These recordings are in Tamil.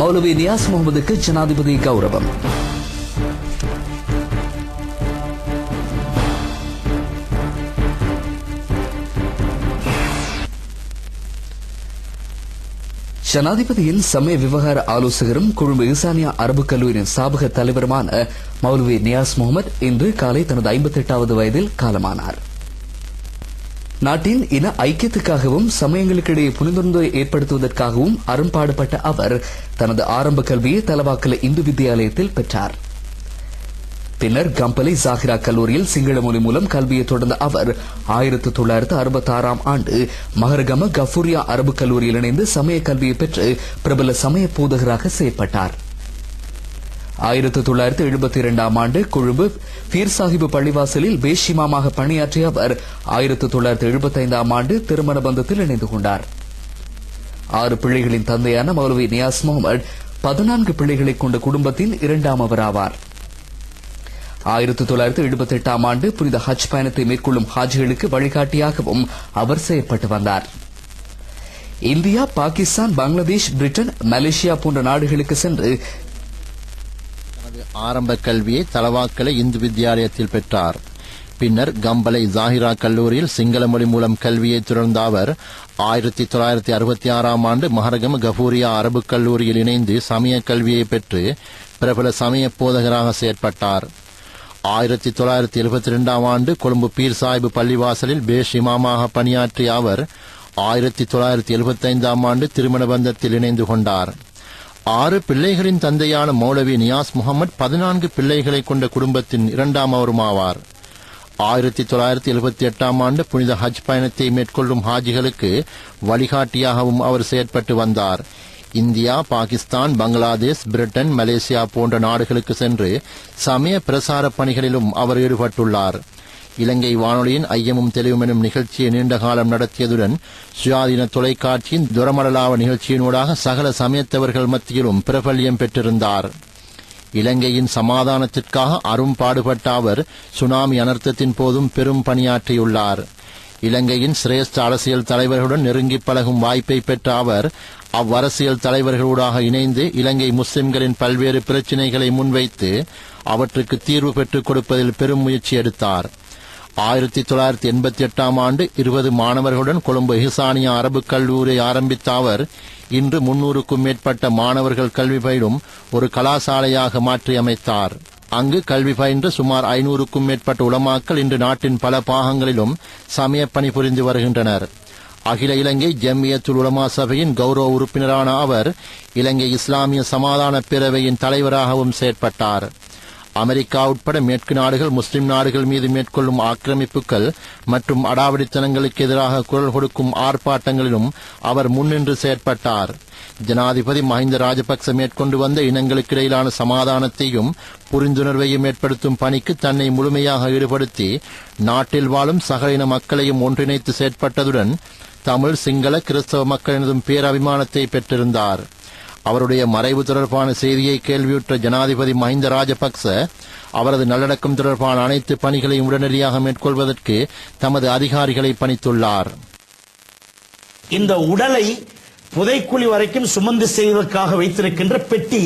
மௌலவி நியாஸ் முகமதுக்கு ஜனாதிபதி கௌரவம். ஜனாதிபதியின் சமய விவகார ஆலோசகரும் கொழும்பு ஈசானியா அரபு கல்லூரியின் சாபக தலைவருமான மௌலவி நியாஸ் முகமது இன்று காலை தனது 58வது வயதில் காலமானார். நாட்டின் இன ஐக்கியத்துக்காகவும் சமயங்களுக்கிடையே புனிதுணர்வை ஏற்படுத்துவதற்காகவும் அரும்பாடுபட்ட அவர் தனது ஆரம்ப கல்வியை தலவாக்கல இந்து வித்தியாலயத்தில் பெற்றார். பின்னர் கம்பளை ஜாகிரா கல்லூரியில் சிங்கள மொழி மூலம் கல்வியை தொடர்ந்த அவர் 1966ஆம் ஆண்டு மஹரகம கஃபூரியா அரபு கல்லூரியில் இணைந்து சமய கல்வியை பெற்று பிரபல சமய போதகராக செயற்பட்டார். 1972ஆம் ஆண்டு கொழும்பு பீர் சாஹிபு பள்ளிவாசலில் பேஷிமாமாக பணியாற்றிய அவர் 1975ஆம் ஆண்டு திருமண பந்தத்தில் இணைந்து கொண்டார். 6 பிள்ளைகளின் தந்தையான மௌலவி நியாஸ் முகமது 14 பிள்ளைகளை கொண்ட குடும்பத்தின் இரண்டாமவர் ஆவார். 1978ஆம் ஆண்டு புனித ஹஜ் பயணத்தை மேற்கொள்ளும் ஹாஜிகளுக்கு வழிகாட்டியாகவும் அவர் செயற்பட்டு வந்தார். India, Pakistan, Bangladesh, Britain, Malaysia போன்ற நாடுகளுக்கு சென்று ஆரம்ப கல்வியை தலவாக்கலை இந்து வித்தியாலயத்தில் பெற்றார். பின்னர் கம்பளை ஜாகிரா கல்லூரியில் சிங்கள மொழி மூலம் கல்வியை தொடர்ந்த அவர் 1966ஆம் ஆண்டு மஹரகம கஃபூரியா அரபு கல்லூரியில் இணைந்து சமய கல்வியை பெற்று பிரபல சமய போதகராக செயற்பட்டார். 1972ஆம் ஆண்டு கொழும்பு பீர் சாஹிபு பள்ளிவாசலில் பேஷ் இமாமாக பணியாற்றிய அவர் 1975ஆம் ஆண்டு திருமண பந்தத்தில் இணைந்து கொண்டார். 6 பிள்ளைகளின் தந்தையான மௌலவி நியாஸ் முகமது 14 பிள்ளைகளை கொண்ட குடும்பத்தின் இரண்டாமவருமாவார். 1978ஆம் ஆண்டு புனித ஹஜ் பயணத்தை மேற்கொள்ளும் ஹாஜிகளுக்கு வழிகாட்டியாகவும் அவர் செயற்பட்டு வந்தார். India, Pakistan, Bangladesh, Britain, Malaysia போன்ற நாடுகளுக்கு சென்று சமய பிரசார பணிகளிலும் அவர் ஈடுபட்டுள்ளார். இலங்கை வானொலியின் ஐயமும் தெளிவும் எனும் நிகழ்ச்சியை நீண்ட காலம் நடத்தியதுடன் சுயாதீன தொலைக்காட்சியின் துரமடலாவ நிகழ்ச்சியினூடாக சகல சமயத்தவர்கள் மத்தியிலும் பிரபல்யம் பெற்றிருந்தார். இலங்கையின் சமாதானத்திற்காக அரும்பாடுபட்ட அவர் சுனாமி அனர்த்தத்தின் போதும் பெரும் பணியாற்றியுள்ளார். இலங்கையின் சிரேஷ்ட அரசியல் தலைவர்களுடன் நெருங்கி பழகும் வாய்ப்பை பெற்ற அவர் அவ்வரசியல் தலைவர்களூடாக இணைந்து இலங்கை முஸ்லிம்களின் பல்வேறு பிரச்சினைகளை முன்வைத்து அவற்றுக்கு தீர்வு பெற்றுக் கொடுப்பதில் பெரும் முயற்சி எடுத்தார். 1988ஆம் ஆண்டு 20 மாணவர்களுடன் கொழும்பு ஈசானியா அரபு கல்லூரியை ஆரம்பித்த அவர் இன்று 300க்கும் மேற்பட்ட மாணவர்கள் கல்வி பயிலும் ஒரு கலாசாலையாக மாற்றியமைத்தார். அங்கு கல்வி பயின்ற சுமார் 500க்கும் மேற்பட்ட உலமாக்கள் இன்று நாட்டின் பல பாகங்களிலும் சமய பணிபுரிந்து வருகின்றனர். அகில இலங்கை ஜம்மியத்துல் உலமா சபையின் கௌரவ உறுப்பினரான அவர் இலங்கை இஸ்லாமிய சமாதான பேரவையின் தலைவராகவும் செயற்பட்டார். அமெரிக்கா உட்பட மேற்கு நாடுகள் முஸ்லிம் நாடுகள் மீது மேற்கொள்ளும் ஆக்கிரமிப்புகள் மற்றும் அடாவடித்தனங்களுக்கு எதிராக குரல் கொடுக்கும் ஆர்ப்பாட்டங்களிலும் அவர் முன்னின்று செயற்பட்டார். ஜனாதிபதி மஹிந்த ராஜபக்ச மேற்கொண்டு வந்த இனங்களுக்கிடையிலான சமாதானத்தையும் புரிந்துணர்வையும் ஏற்படுத்தும் பணிக்கு தன்னை முழுமையாக ஈடுபடுத்தி நாட்டில் வாழும் சகல இன மக்களையும் ஒன்றிணைத்து செயற்பட்டதுடன் தமிழ், சிங்கள, கிறிஸ்தவ மக்களினதும் பேரபிமானத்தை பெற்றிருந்தார். அவருடைய மறைவு தொடர்பான செய்தியை கேள்வியுற்ற ஜனாதிபதி மஹிந்த ராஜபக்ச அவரது நல்லடக்கம் தொடர்பான அனைத்து பணிகளையும் உடனடியாக மேற்கொள்வதற்கு தமது அதிகாரிகளை பணித்துள்ளார். இந்த உடலை புதைக்குழி வரைக்கும் சுமந்து செய்வதற்காக வைத்திருக்கின்ற பெட்டி,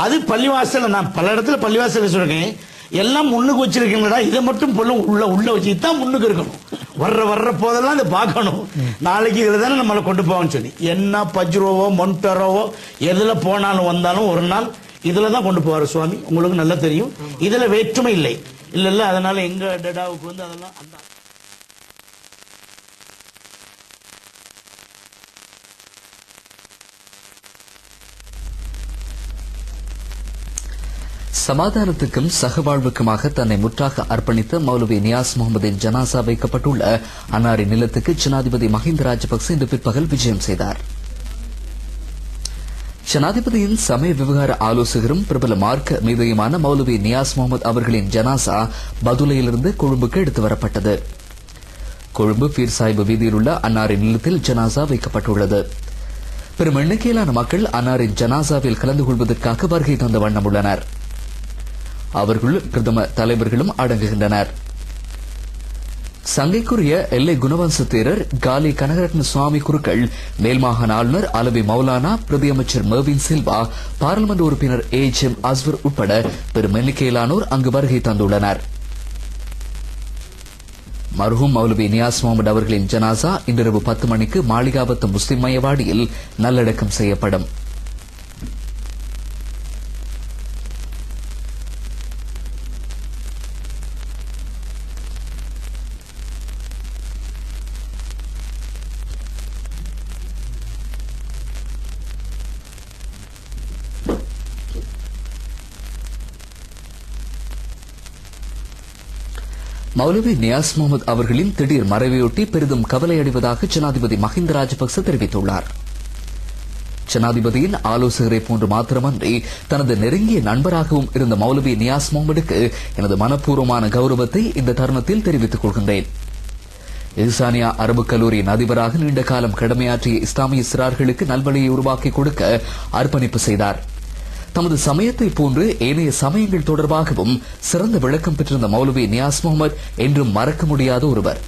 அது பள்ளிவாசல், நான் பல இடத்துல பள்ளிவாசல் சொல்றேன், எல்லாம் முன்னுக்கு வச்சிருக்கீங்களா, இதை மட்டும் உள்ள வச்சுட்டு தான் முன்னுக்கு இருக்கணும். வர்ற போதெல்லாம் அதை பார்க்கணும். நாளைக்கு இதில் தானே நம்மளை கொண்டு போவோம்னு சொல்லி, என்ன பஜ்ரோவோ மொன்டரோவோ எதில் போனாலும் வந்தாலும் ஒரு நாள் இதில் தான் கொண்டு போவார் சுவாமி. உங்களுக்கு நல்லா தெரியும், இதில் வேற்றுமை இல்லை. இல்ல அதனால எங்க டெடாவுக்கு வந்து அதெல்லாம் அந்த சமாதானத்துக்கும் சகவாழ்வுக்குமாக தன்னை முற்றாக அர்ப்பணித்த மௌலவி நியாஸ் முகமதின் ஜனாசா வைக்கப்பட்டுள்ள அன்னாரி நிலத்துக்கு ஜனாதிபதி மஹிந்த ராஜபக்ச இன்று பிற்பகல் விஜயம் செய்தார். ஜனாதிபதியின் சமய விவகார ஆலோசகரும் பிரபல மார்க்க மேதையுமான மௌலவி நியாஸ் முகமது அவர்களின் ஜனாசா பதுளையிலிருந்து கொழும்புக்கு எடுத்து வரப்பட்டது. கொழும்பு பீர் சாஹிபு வீதியில் உள்ள அன்னாரின் நிலத்தில் ஜனாசா வைக்கப்பட்டுள்ளது. பெரும் எண்ணிக்கையிலான மக்கள் அன்னாரின் ஜனாசாவில் கலந்து கொள்வதற்காக வருகை தந்த வண்ணம் உள்ளனர். அவர்கள் பிரதம தலைவர்களும் அடங்குகின்றனர். சங்கைக்குரிய எல்லை குணவம்ச தேரர் காலி கனகரத்ன சுவாமி குருக்கள், மேல்மாகாண ஆளுநர் அலவி மௌலானா, பிரதி அமைச்சர் மெர்வின் சில்வா, பாராளுமன்ற உறுப்பினர் AHM அஸ்வர் உட்பட பெரும் எண்ணிக்கையிலானோர் அங்கு வருகை தந்துள்ளனர். மர்ஹூம் மௌலவி நியாஸ் முகமது அவர்களின் ஜனாசா இன்றிரவு 10 மணிக்கு மாளிகாவத்து முஸ்லிம் மையவாடியில் நல்லடக்கம் செய்யப்படும். மௌலவி நியாஸ் முகமது அவர்களின் திடீர் மறைவையொட்டி பெரிதும் கவலையடைவதாக ஜனாதிபதி மஹிந்த ராஜபக்ச தெரிவித்துள்ளார். ஜனாதிபதியின் ஆலோசகரை போன்று மாத்திரமன்றி தனது நெருங்கிய நண்பராகவும் இருந்த மௌலவி நியாஸ் முகமதுக்கு எனது மனப்பூர்வமான கௌரவத்தை இந்த தருணத்தில் தெரிவித்துக் கொள்கின்றேன். இசானியா அரபு கல்லூரியின் அதிபராக நீண்ட காலம் கடமையாற்றிய இஸ்லாமிய சிறார்களுக்கு நல்வழியை உருவாக்கி கொடுக்க அர்ப்பணிப்பு செய்தார். தமது சமயத்தை போன்று ஏனைய சமயங்கள் தொடர்பாகவும் சிறந்த விளக்கம் பெற்றிருந்த மௌலவி நியாஸ் முகமது என்றும் மறக்க முடியாத ஒருவர்.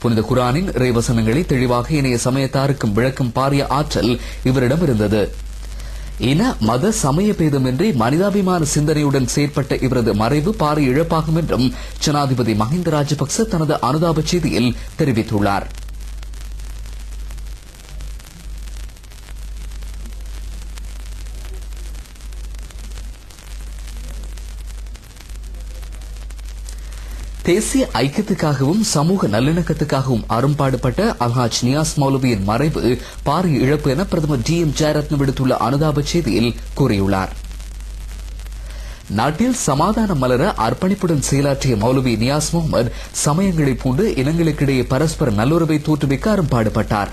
புனித குர்ஆனின் இறைவசனங்களை தெளிவாக ஏனைய சமயத்தாருக்கும் விளக்கும் பாரிய ஆற்றல் இவரிடம் இருந்தது. இன மத சமய பேதமின்றி மனிதாபிமான சிந்தனையுடன் செயற்பட்ட இவரது மறைவு பாரிய இழப்பாகும் என்றும் ஜனாதிபதி மஹிந்த ராஜபக்ச தனது அனுதாப செய்தியில் தெரிவித்துள்ளார். தேசிய ஐக்கியத்துக்காகவும் சமூக நல்லிணக்கத்துக்காகவும் அரும்பாடுபட்ட அல்ஹாஜ் நியாஸ் மௌலவியின் மறைவு பாரிய இழப்பு என பிரதமர் DM ஜெயரத்ன விடுத்துள்ள அனுதாப செய்தியில் கூறியுள்ளார். நாட்டில் சமாதானம் மலர அர்ப்பணிப்புடன் செயலாற்றிய மௌலவி நியாஸ் முகமது சமயங்களைப் போன்று இனங்களுக்கிடையே பரஸ்பர நல்லுறவை தோற்றுவிக்க அரும்பாடுபட்டார்.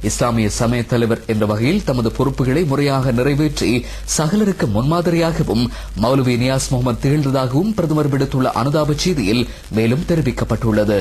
இஸ்லாமிய சமய தலைவர் என்ற வகையில் தமது பொறுப்புகளை முறையாக நிறைவேற்றி சகலருக்கு முன்மாதிரியாகவும் மௌலவி நியாஸ் முகமது திகழ்ந்ததாகவும் பிரதமர் விடுத்துள்ள அனுதாப செய்தியில் மேலும் தெரிவிக்கப்பட்டுள்ளது.